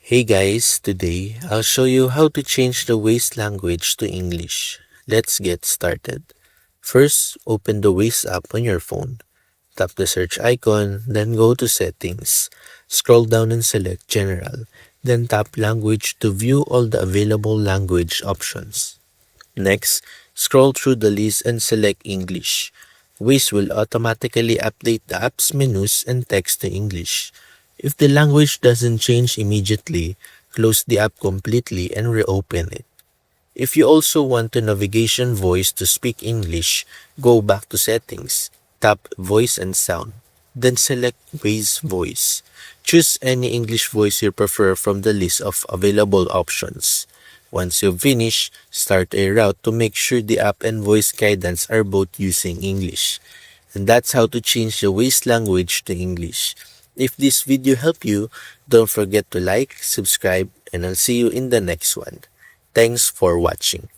Hey guys, today I'll show you how to change the Waze language to English. Let's get started. First, open the Waze app on your phone. Tap the search icon, then go to Settings. Scroll down and select General. Then tap Language to view all the available language options. Next, scroll through the list and select English. Waze will automatically update the app's menus and text to English. If the language doesn't change immediately, close the app completely and reopen it. If you also want the navigation voice to speak English, go back to Settings, tap Voice and Sound, then select Waze Voice. Choose any English voice you prefer from the list of available options. Once you finish, start a route to make sure the app and voice guidance are both using English. And that's how to change the Waze language to English. If this video helped you, don't forget to like, subscribe, and I'll see you in the next one. Thanks for watching.